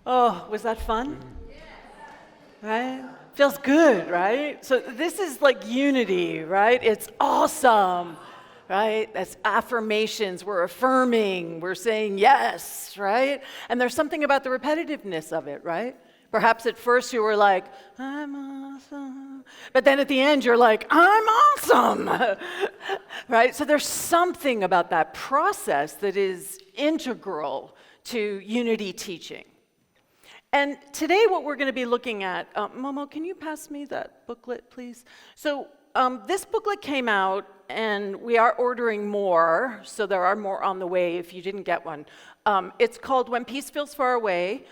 Oh, was that fun? Right? Feels good, right? So this is like unity, right? It's awesome, right? That's affirmations. We're affirming. We're saying yes, right? And there's something about the repetitiveness of it, right? Perhaps at first you were like, I'm awesome. But then at the end you're like, I'm awesome, right? So there's something about that process that is integral to unity teaching. And today what we're going to be looking at, Momo, can you pass me that booklet, please? So this booklet came out, and we are ordering more, so there are more on the way if you didn't get one. It's called When Peace Feels Far Away.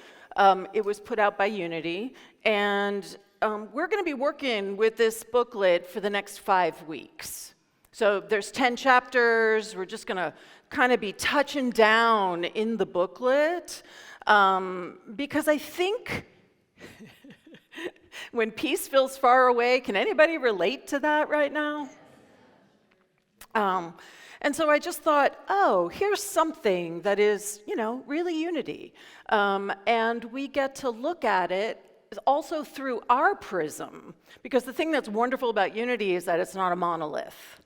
It was put out by Unity, and we're going to be working with this booklet for the next 5 weeks. So there's 10 chapters. We're just going to kind of be touching down in the booklet. Because I think when peace feels far away, can anybody relate to that right now? And so I just thought, oh, here's something that is, really unity. And we get to look at it also through our prism. Because the thing that's wonderful about unity is that it's not a monolith,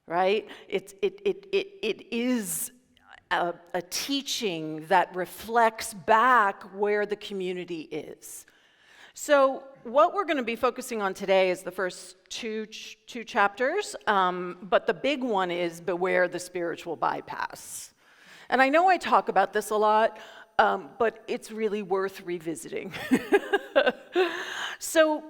right? It is a teaching that reflects back where the community is. So what we're going to be focusing on today is the first two chapters, but the big one is Beware the Spiritual Bypass. And I know I talk about this a lot, but it's really worth revisiting. So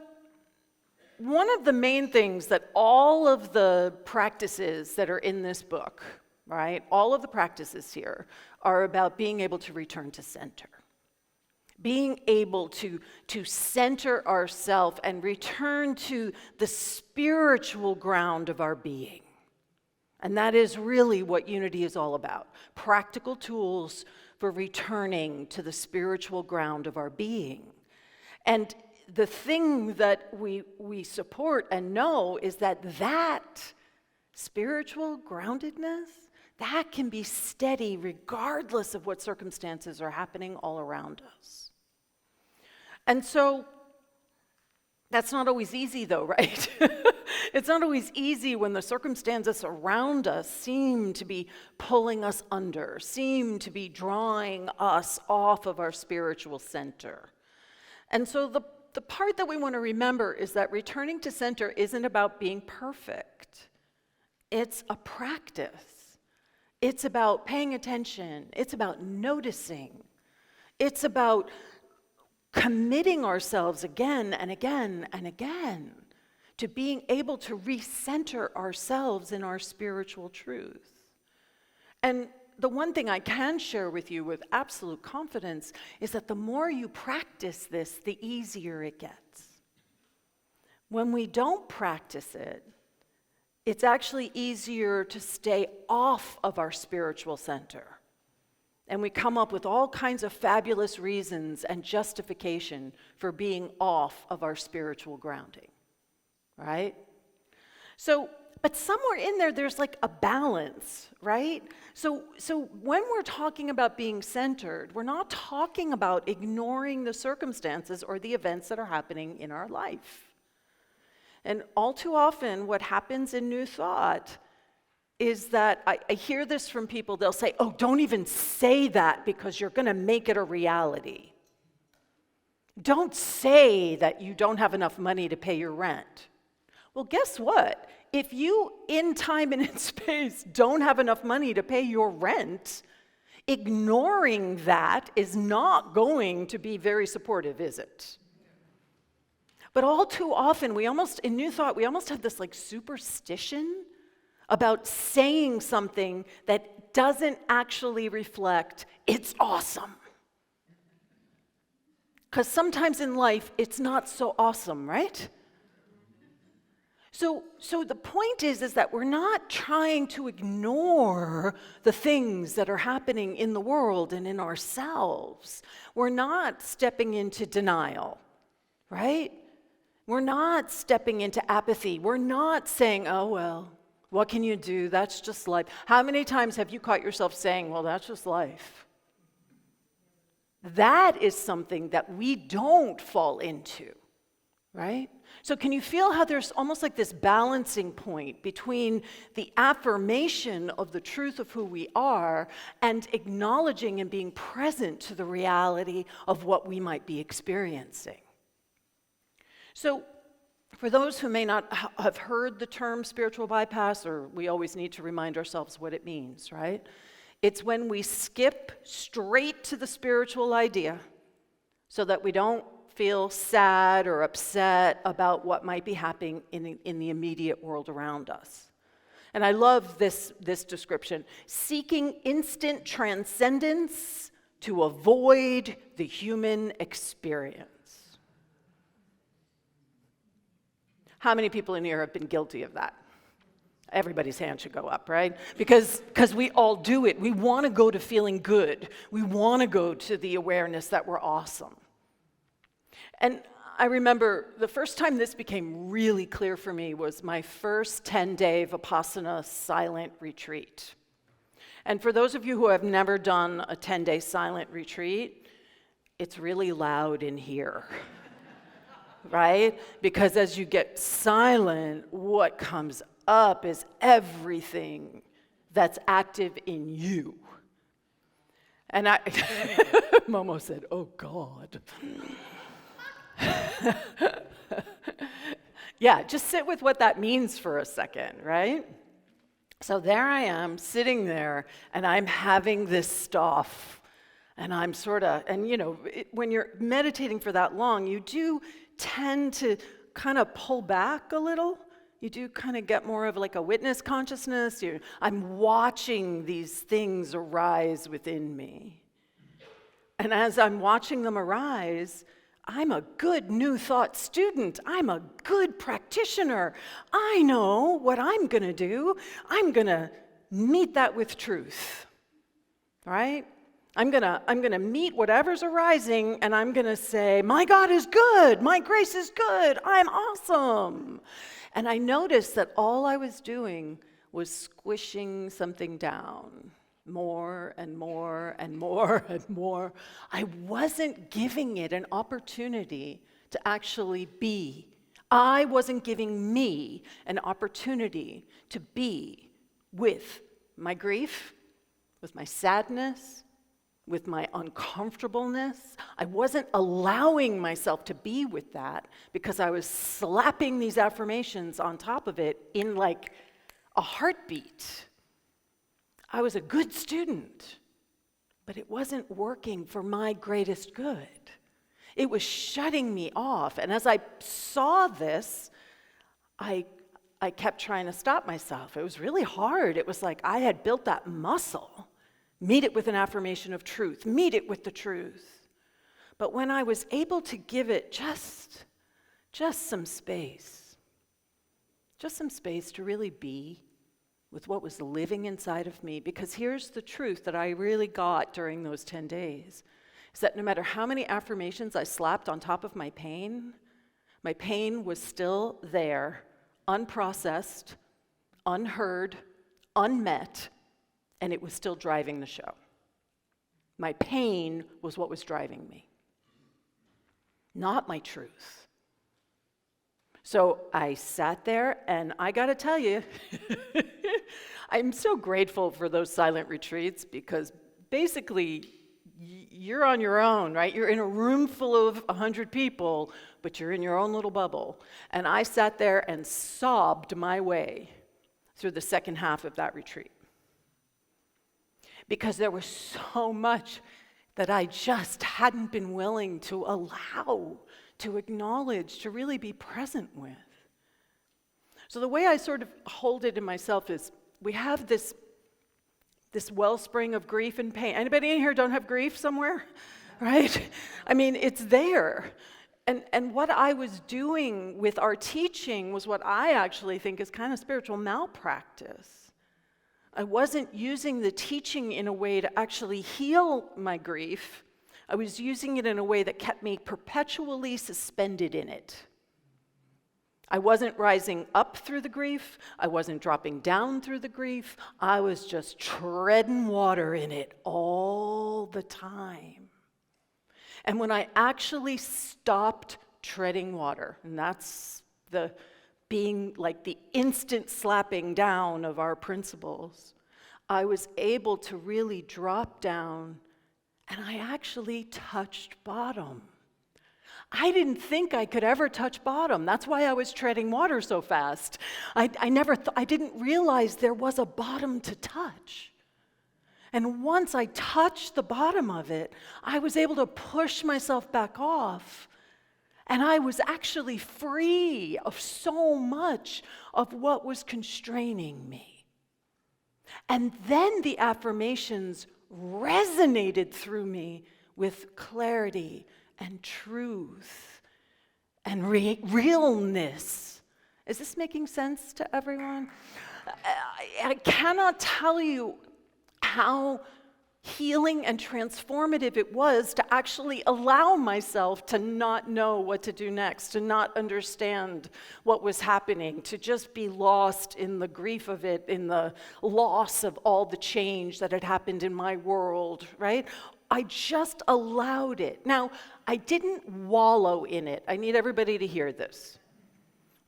one of the main things that all of the practices that are in this book, right? All of the practices here are about being able to return to center. Being able to center ourselves and return to the spiritual ground of our being. And that is really what unity is all about. Practical tools for returning to the spiritual ground of our being. And the thing that we support and know is that spiritual groundedness, that can be steady regardless of what circumstances are happening all around us. And so that's not always easy though, right? It's not always easy when the circumstances around us seem to be pulling us under, seem to be drawing us off of our spiritual center. And so the part that we want to remember is that returning to center isn't about being perfect. It's a practice. It's about paying attention. It's about noticing. It's about committing ourselves again and again and again to being able to recenter ourselves in our spiritual truth. And the one thing I can share with you with absolute confidence is that the more you practice this, the easier it gets. When we don't practice it, it's actually easier to stay off of our spiritual center. And we come up with all kinds of fabulous reasons and justification for being off of our spiritual grounding, right? So, but somewhere in there, there's like a balance, right? So when we're talking about being centered, we're not talking about ignoring the circumstances or the events that are happening in our life. And all too often, what happens in New Thought is that I hear this from people. They'll say, oh, don't even say that because you're going to make it a reality. Don't say that you don't have enough money to pay your rent. Well, guess what? If you, in time and in space, don't have enough money to pay your rent, ignoring that is not going to be very supportive, is it? But all too often, in New Thought, we almost have this like superstition about saying something that doesn't actually reflect, it's awesome. Because sometimes in life, it's not so awesome, right? So the point is that we're not trying to ignore the things that are happening in the world and in ourselves. We're not stepping into denial, right? We're not stepping into apathy. We're not saying, oh, well, what can you do? That's just life. How many times have you caught yourself saying, well, that's just life? That is something that we don't fall into, right? So can you feel how there's almost like this balancing point between the affirmation of the truth of who we are and acknowledging and being present to the reality of what we might be experiencing? So for those who may not have heard the term spiritual bypass, or we always need to remind ourselves what it means, right? It's when we skip straight to the spiritual idea so that we don't feel sad or upset about what might be happening in the immediate world around us. And I love this description: seeking instant transcendence to avoid the human experience. How many people in here have been guilty of that? Everybody's hand should go up, right? Because we all do it. We want to go to feeling good. We want to go to the awareness that we're awesome. And I remember the first time this became really clear for me was my first 10-day Vipassana silent retreat. And for those of you who have never done a 10-day silent retreat, it's really loud in here. Right? Because as you get silent, what comes up is everything that's active in you. And Momo said, "Oh God." Yeah, just sit with what that means for a second, right? So there I am, sitting there, and I'm having this stuff. And I'm when you're meditating for that long, you do tend to kind of pull back a little. You do kind of get more of like a witness consciousness. I'm watching these things arise within me. And as I'm watching them arise, I'm a good new thought student. I'm a good practitioner. I know what I'm going to do. I'm going to meet that with truth, right? I'm gonna meet whatever's arising, and I'm gonna say, my God is good, my grace is good, I'm awesome. And I noticed that all I was doing was squishing something down, more and more and more and more. I wasn't giving it an opportunity to actually be. I wasn't giving me an opportunity to be with my grief, with my sadness, with my uncomfortableness. I wasn't allowing myself to be with that because I was slapping these affirmations on top of it in like a heartbeat. I was a good student, but it wasn't working for my greatest good. It was shutting me off. And as I saw this, I kept trying to stop myself. It was really hard. It was like I had built that muscle. Meet it with an affirmation of truth. Meet it with the truth. But when I was able to give it just some space to really be with what was living inside of me, because here's the truth that I really got during those 10 days, is that no matter how many affirmations I slapped on top of my pain was still there, unprocessed, unheard, unmet, and it was still driving the show. My pain was what was driving me, not my truth. So I sat there, and I gotta tell you, I'm so grateful for those silent retreats, because basically, you're on your own, right? You're in a room full of 100 people, but you're in your own little bubble. And I sat there and sobbed my way through the second half of that retreat, because there was so much that I just hadn't been willing to allow, to acknowledge, to really be present with. So the way I sort of hold it in myself is, we have this wellspring of grief and pain. Anybody in here don't have grief somewhere? Right? I mean, it's there. And what I was doing with our teaching was what I actually think is kind of spiritual malpractice. I wasn't using the teaching in a way to actually heal my grief. I was using it in a way that kept me perpetually suspended in it. I wasn't rising up through the grief. I wasn't dropping down through the grief. I was just treading water in it all the time. And when I actually stopped treading water, and that's the being like the instant slapping down of our principles, I was able to really drop down, and I actually touched bottom. I didn't think I could ever touch bottom. That's why I was treading water so fast. I didn't realize there was a bottom to touch. And once I touched the bottom of it, I was able to push myself back off. And I was actually free of so much of what was constraining me. And then the affirmations resonated through me with clarity and truth and realness. Is this making sense to everyone? I cannot tell you how healing and transformative it was to actually allow myself to not know what to do next, to not understand what was happening, to just be lost in the grief of it, in the loss of all the change that had happened in my world, right? I just allowed it. Now, I didn't wallow in it. I need everybody to hear this.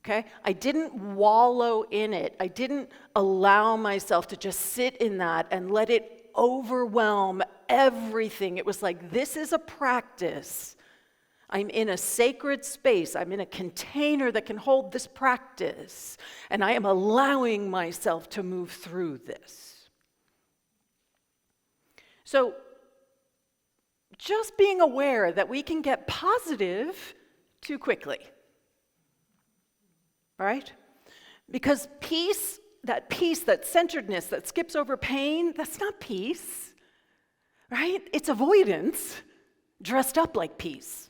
Okay? I didn't wallow in it. I didn't allow myself to just sit in that and let it overwhelm everything. It was like, this is a practice. I'm in a sacred space. I'm in a container that can hold this practice. And I am allowing myself to move through this. So, just being aware that we can get positive too quickly. Right? Because peace, that centeredness that skips over pain, that's not peace. Right? It's avoidance dressed up like peace.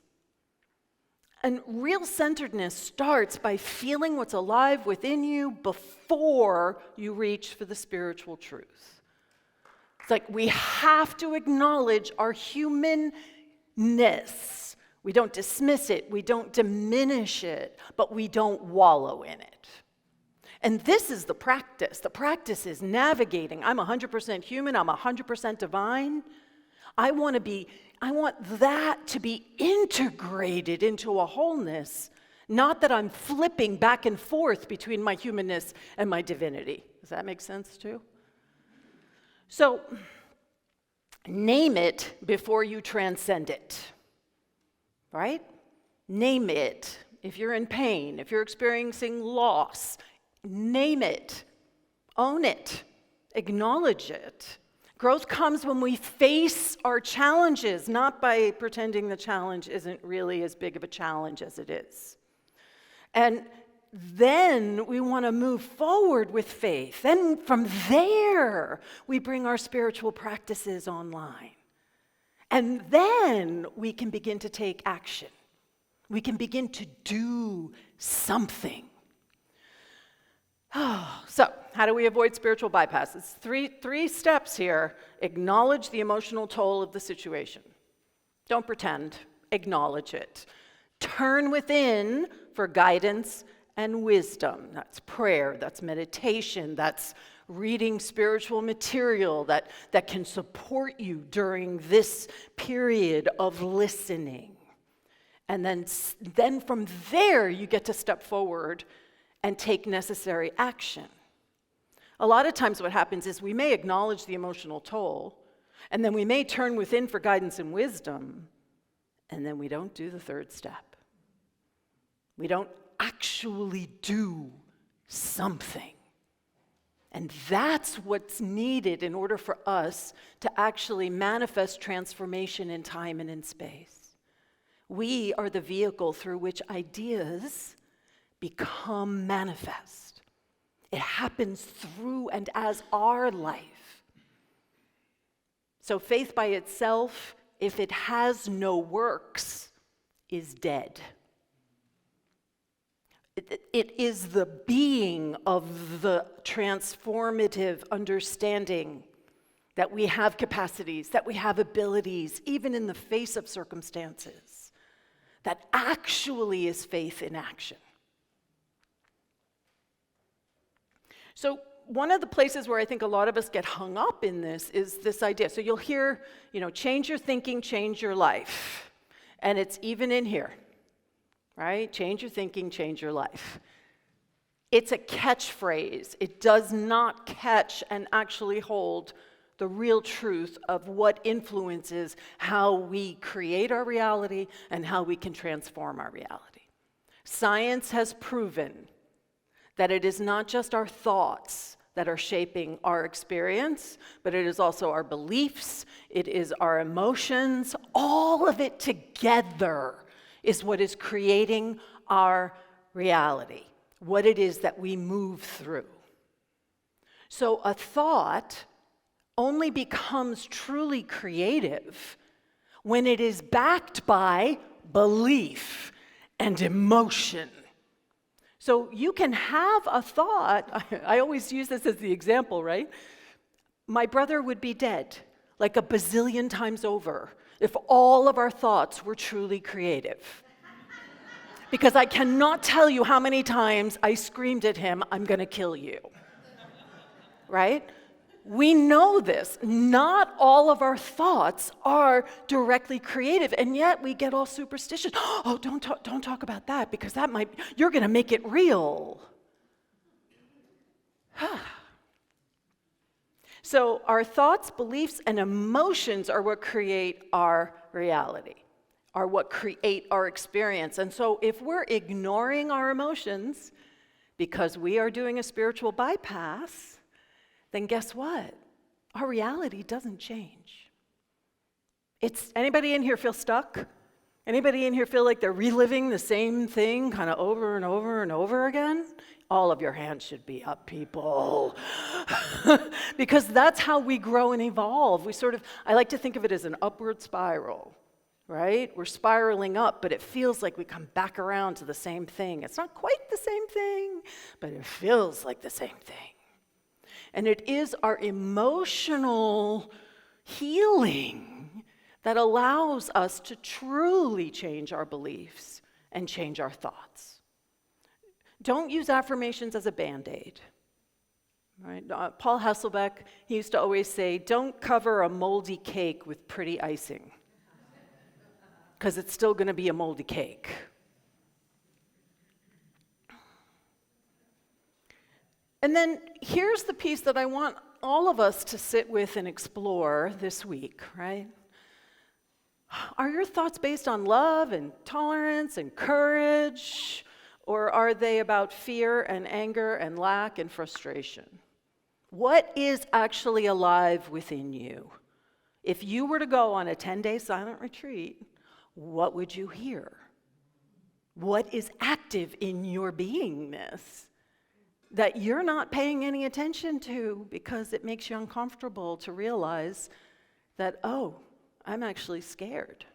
And real centeredness starts by feeling what's alive within you before you reach for the spiritual truth. It's like we have to acknowledge our humanness. We don't dismiss it, we don't diminish it, but we don't wallow in it. And this is the practice. The practice is navigating. I'm 100% human, I'm 100% divine. I want that to be integrated into a wholeness, not that I'm flipping back and forth between my humanness and my divinity. Does that make sense too? So, name it before you transcend it, right? Name it. If you're in pain, if you're experiencing loss, name it, own it, acknowledge it. Growth comes when we face our challenges, not by pretending the challenge isn't really as big of a challenge as it is. And then we want to move forward with faith. Then from there, we bring our spiritual practices online. And then we can begin to take action. We can begin to do something. So, how do we avoid spiritual bypasses? Three steps here. Acknowledge the emotional toll of the situation. Don't pretend. Acknowledge it. Turn within for guidance and wisdom. That's prayer, that's meditation, that's reading spiritual material that can support you during this period of listening. And then from there, you get to step forward and take necessary action. A lot of times what happens is we may acknowledge the emotional toll, and then we may turn within for guidance and wisdom, and then we don't do the third step. We don't actually do something. And that's what's needed in order for us to actually manifest transformation in time and in space. We are the vehicle through which ideas become manifest. It happens through and as our life. So faith by itself, if it has no works, is dead. It is the being of the transformative understanding that we have capacities, that we have abilities, even in the face of circumstances, that actually is faith in action. So one of the places where I think a lot of us get hung up in this is this idea. So you'll hear, change your thinking, change your life. And it's even in here, right? Change your thinking, change your life. It's a catchphrase. It does not catch and actually hold the real truth of what influences how we create our reality and how we can transform our reality. Science has proven that it is not just our thoughts that are shaping our experience, but it is also our beliefs, it is our emotions. All of it together is what is creating our reality, what it is that we move through. So a thought only becomes truly creative when it is backed by belief and emotion. So you can have a thought, I always use this as the example, right? My brother would be dead like a bazillion times over if all of our thoughts were truly creative. Because I cannot tell you how many times I screamed at him, "I'm gonna kill you." Right? We know this. Not all of our thoughts are directly creative, and yet we get all superstitious. Oh, don't talk about that because you're going to make it real. So our thoughts, beliefs, and emotions are what create our reality, are what create our experience. And so if we're ignoring our emotions because we are doing a spiritual bypass, then guess what? Our reality doesn't change. Anybody in here feel stuck? Anybody in here feel like they're reliving the same thing kind of over and over and over again? All of your hands should be up, people. Because that's how we grow and evolve. I like to think of it as an upward spiral, right? We're spiraling up, but it feels like we come back around to the same thing. It's not quite the same thing, but it feels like the same thing. And it is our emotional healing that allows us to truly change our beliefs and change our thoughts. Don't use affirmations as a Band-Aid. Right? Paul Hasselbeck, he used to always say, don't cover a moldy cake with pretty icing, because it's still going to be a moldy cake. And then here's the piece that I want all of us to sit with and explore this week, right? Are your thoughts based on love and tolerance and courage, or are they about fear and anger and lack and frustration? What is actually alive within you? If you were to go on a 10-day silent retreat, what would you hear? What is active in your beingness that you're not paying any attention to because it makes you uncomfortable to realize that, oh, I'm actually scared?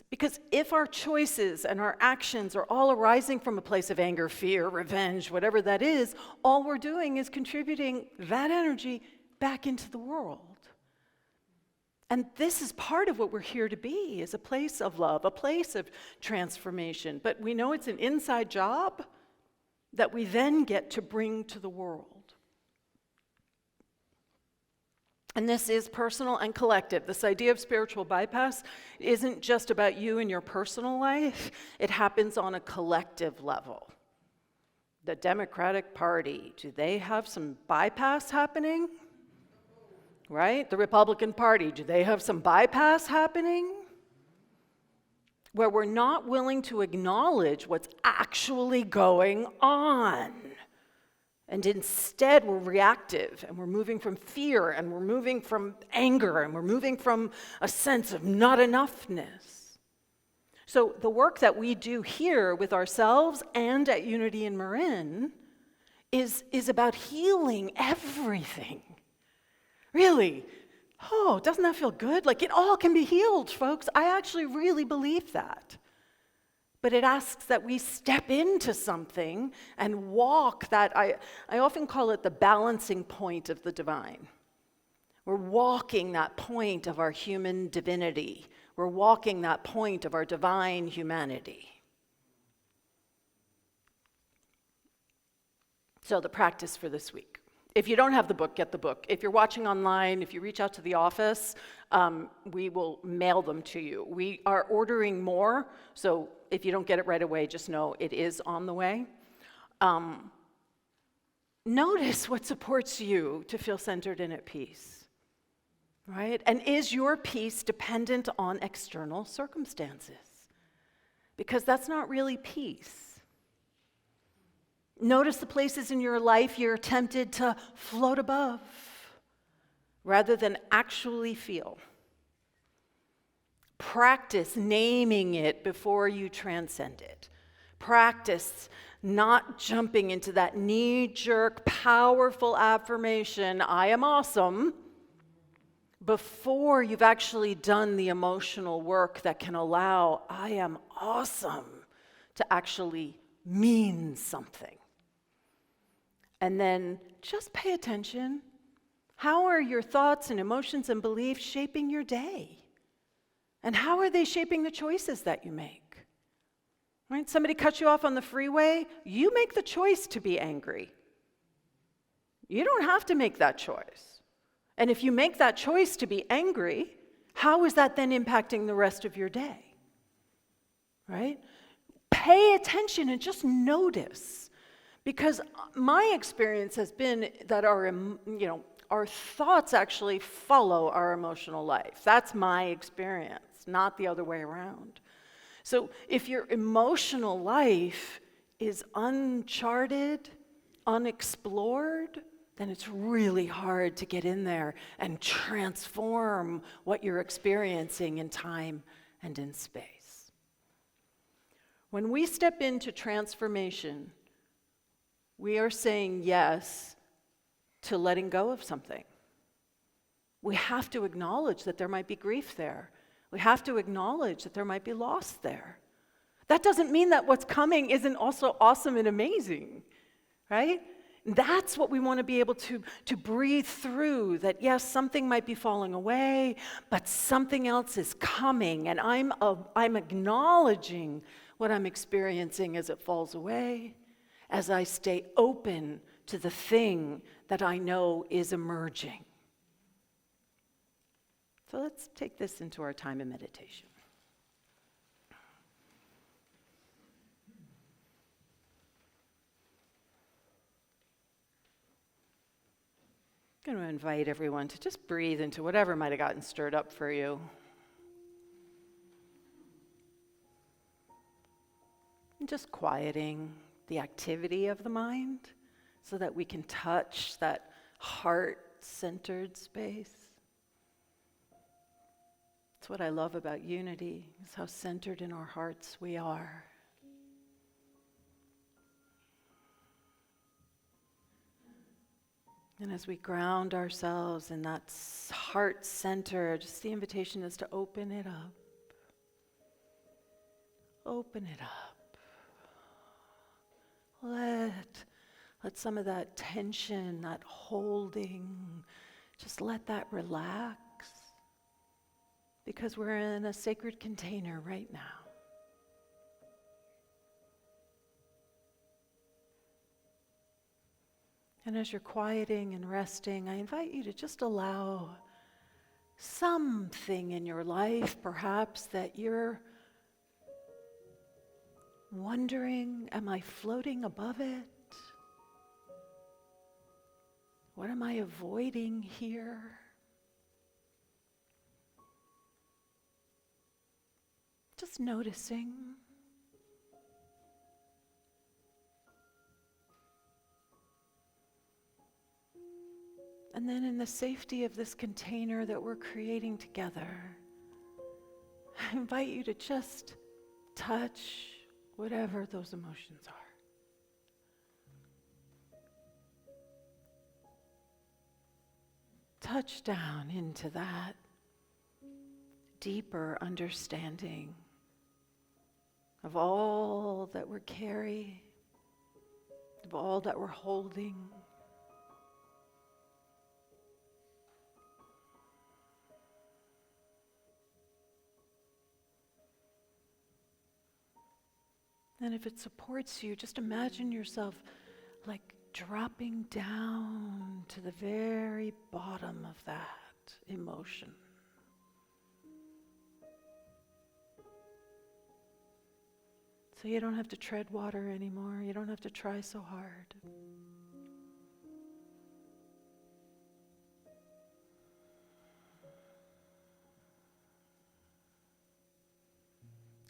Because if our choices and our actions are all arising from a place of anger, fear, revenge, whatever that is, all we're doing is contributing that energy back into the world. And this is part of what we're here to be, is a place of love, a place of transformation. But we know it's an inside job that we then get to bring to the world. And this is personal and collective. This idea of spiritual bypass isn't just about you and your personal life. It happens on a collective level. The Democratic Party, do they have some bypass happening? Right? The Republican Party, do they have some bypass happening? Where we're not willing to acknowledge what's actually going on. And instead, we're reactive, and we're moving from fear, and we're moving from anger, and we're moving from a sense of not enough-ness. So the work that we do here with ourselves and at Unity in Marin is about healing everything. Really. Oh, doesn't that feel good? Like, it all can be healed, folks. I actually really believe that. But it asks that we step into something and walk that, I often call it the balancing point of the divine. We're walking that point of our human divinity. We're walking that point of our divine humanity. So the practice for this week. If you don't have the book, get the book. If you're watching online, if you reach out to the office, we will mail them to you. We are ordering more, so if you don't get it right away, just know it is on the way. Notice what supports you to feel centered and at peace, right? And is your peace dependent on external circumstances? Because that's not really peace. Notice the places in your life you're tempted to float above rather than actually feel. Practice naming it before you transcend it. Practice not jumping into that knee-jerk, powerful affirmation, I am awesome, before you've actually done the emotional work that can allow I am awesome to actually mean something. And then just pay attention. How are your thoughts and emotions and beliefs shaping your day? And how are they shaping the choices that you make? Right? Somebody cuts you off on the freeway, you make the choice to be angry. You don't have to make that choice. And if you make that choice to be angry, how is that then impacting the rest of your day? Right? Pay attention and just notice. Because my experience has been that our thoughts actually follow our emotional life. That's my experience, not the other way around. So if your emotional life is uncharted, unexplored, then it's really hard to get in there and transform what you're experiencing in time and in space. When we step into transformation, we are saying yes to letting go of something. We have to acknowledge that there might be grief there. We have to acknowledge that there might be loss there. That doesn't mean that what's coming isn't also awesome and amazing, right? That's what we want to be able to breathe through, that yes, something might be falling away, but something else is coming, and I'm acknowledging what I'm experiencing as it falls away, as I stay open to the thing that I know is emerging. So let's take this into our time of meditation. I'm going to invite everyone to just breathe into whatever might have gotten stirred up for you. And just quieting the activity of the mind so that we can touch that heart-centered space. It's what I love about unity, is how centered in our hearts we are. And as we ground ourselves in that heart center, just the invitation is to open it up. Open it up. Let some of that tension, that holding, just let that relax. Because we're in a sacred container right now. And as you're quieting and resting, I invite you to just allow something in your life, perhaps, that you're wondering, am I floating above it? What am I avoiding here? Just noticing. And then in the safety of this container that we're creating together, I invite you to just touch whatever those emotions are. Touch down into that deeper understanding of all that we're carrying, of all that we're holding. And if it supports you, just imagine yourself like dropping down to the very bottom of that emotion. So you don't have to tread water anymore. You don't have to try so hard.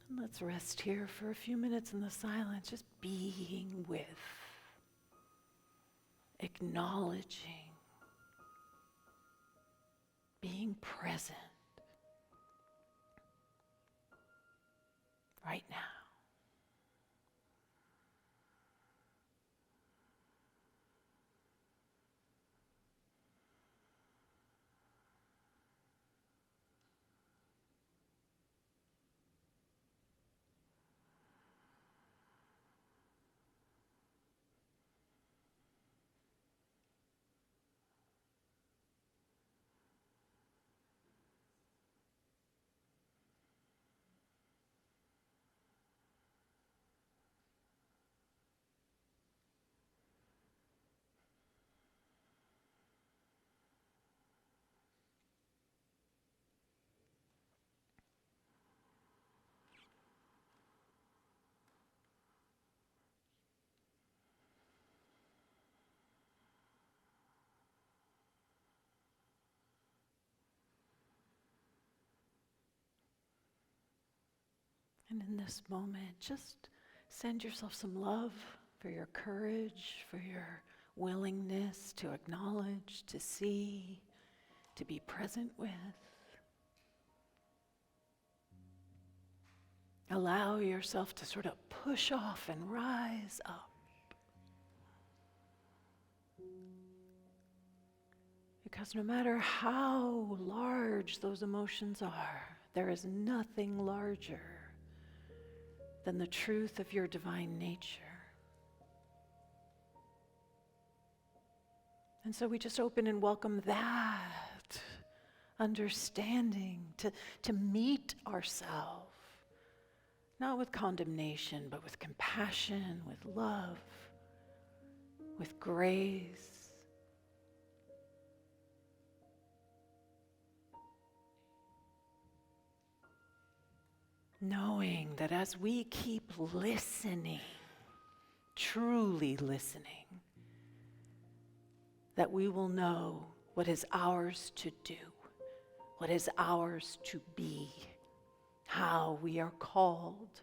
And let's rest here for a few minutes in the silence, just being with, acknowledging, being present right now. And in this moment, just send yourself some love for your courage, for your willingness to acknowledge, to see, to be present with. Allow yourself to sort of push off and rise up. Because no matter how large those emotions are, there is nothing larger than the truth of your divine nature. And so we just open and welcome that understanding to meet ourselves, not with condemnation, but with compassion, with love, with grace. Knowing that as we keep listening, truly listening, that we will know what is ours to do, what is ours to be, how we are called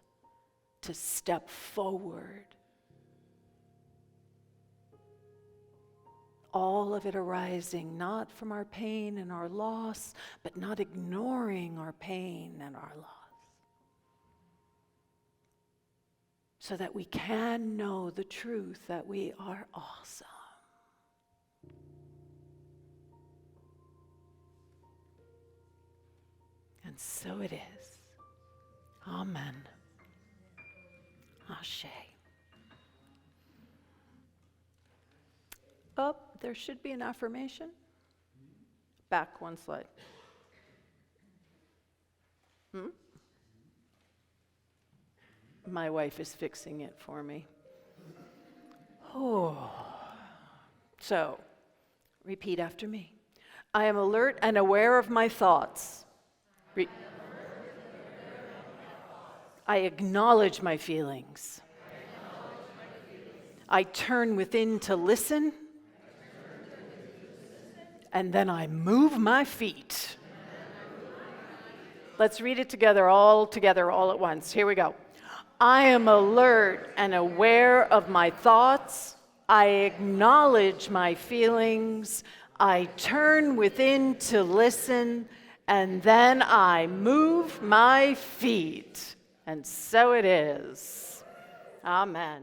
to step forward. All of it arising not from our pain and our loss, but not ignoring our pain and our loss. So that we can know the truth that we are awesome. And so it is. Amen. Ashe. Oh, there should be an affirmation. Back one slide. My wife is fixing it for me. Oh. So, repeat after me. I am alert and aware of my thoughts. I acknowledge my feelings. I turn within to listen. And then I move my feet. Let's read it together, all at once. Here we go. I am alert and aware of my thoughts. I acknowledge my feelings. I turn within to listen, and then I move my feet. And so it is. Amen.